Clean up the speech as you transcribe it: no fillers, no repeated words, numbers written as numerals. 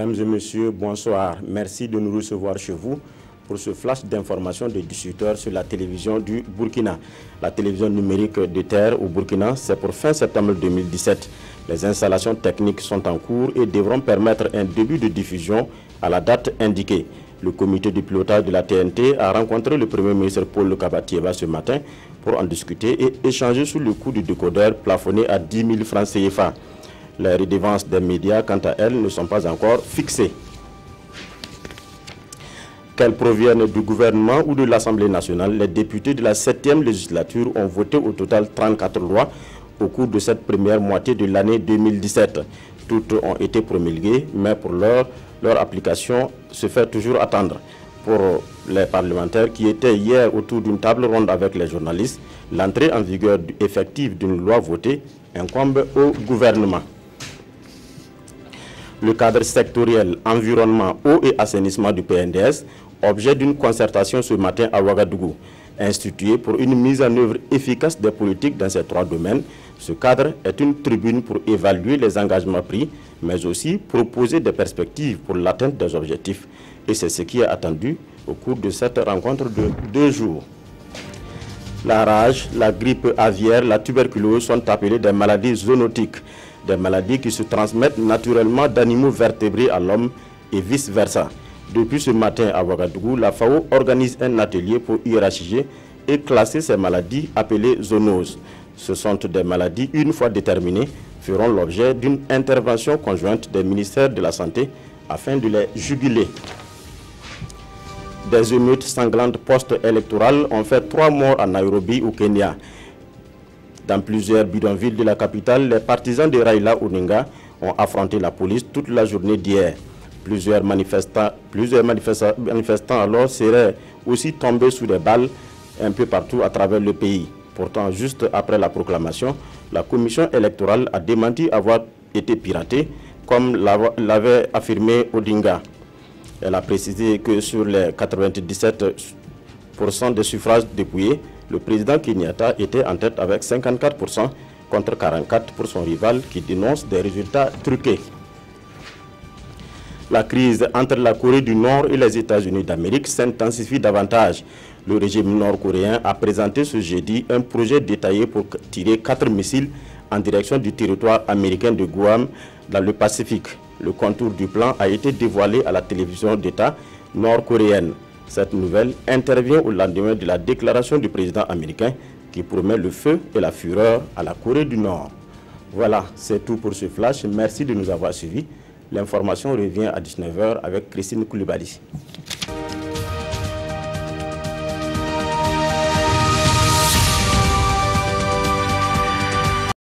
Mesdames et messieurs, bonsoir. Merci de nous recevoir chez vous pour ce flash d'information de 18h sur la télévision du Burkina. La télévision numérique de terre au Burkina, c'est pour fin septembre 2017. Les installations techniques sont en cours et devront permettre un début de diffusion à la date indiquée. Le comité de pilotage de la TNT a rencontré le Premier ministre Paul Kabatieba ce matin pour en discuter et échanger sur le coût du décodeur plafonné à 10 000 francs CFA. Les redevances des médias, quant à elles, ne sont pas encore fixées. Qu'elles proviennent du gouvernement ou de l'Assemblée nationale, les députés de la 7e législature ont voté au total 34 lois au cours de cette première moitié de l'année 2017. Toutes ont été promulguées, mais pour leur application se fait toujours attendre. Pour les parlementaires qui étaient hier autour d'une table ronde avec les journalistes, l'entrée en vigueur effective d'une loi votée incombe au gouvernement. Le cadre sectoriel environnement, eau et assainissement du PNDS, objet d'une concertation ce matin à Ouagadougou. Institué pour une mise en œuvre efficace des politiques dans ces trois domaines, ce cadre est une tribune pour évaluer les engagements pris, mais aussi proposer des perspectives pour l'atteinte des objectifs. Et c'est ce qui est attendu au cours de cette rencontre de 2 jours. La rage, la grippe aviaire, la tuberculose sont appelées des maladies zoonotiques, des maladies qui se transmettent naturellement d'animaux vertébrés à l'homme et vice-versa. Depuis ce matin à Ouagadougou, la FAO organise un atelier pour hiérarchiser et classer ces maladies appelées zoonoses. Ce sont des maladies, une fois déterminées, feront l'objet d'une intervention conjointe des ministères de la Santé afin de les juguler. Des émeutes sanglantes post-électorales ont fait 3 morts à Nairobi, au Kenya. Dans plusieurs bidonvilles de la capitale, les partisans de Raila Odinga ont affronté la police toute la journée d'hier. Plusieurs manifestants alors seraient aussi tombés sous des balles un peu partout à travers le pays. Pourtant, juste après la proclamation, la commission électorale a démenti avoir été piratée, comme l'avait affirmé Odinga. Elle a précisé que sur les 97% des suffrages dépouillés, le président Kenyatta était en tête avec 54% contre 44% pour son rival qui dénonce des résultats truqués. La crise entre la Corée du Nord et les États-Unis d'Amérique s'intensifie davantage. Le régime nord-coréen a présenté ce jeudi un projet détaillé pour tirer 4 missiles en direction du territoire américain de Guam dans le Pacifique. Le contour du plan a été dévoilé à la télévision d'État nord-coréenne. Cette nouvelle intervient au lendemain de la déclaration du président américain qui promet le feu et la fureur à la Corée du Nord. Voilà, c'est tout pour ce flash. Merci de nous avoir suivis. L'information revient à 19h avec Christine Koulibaly.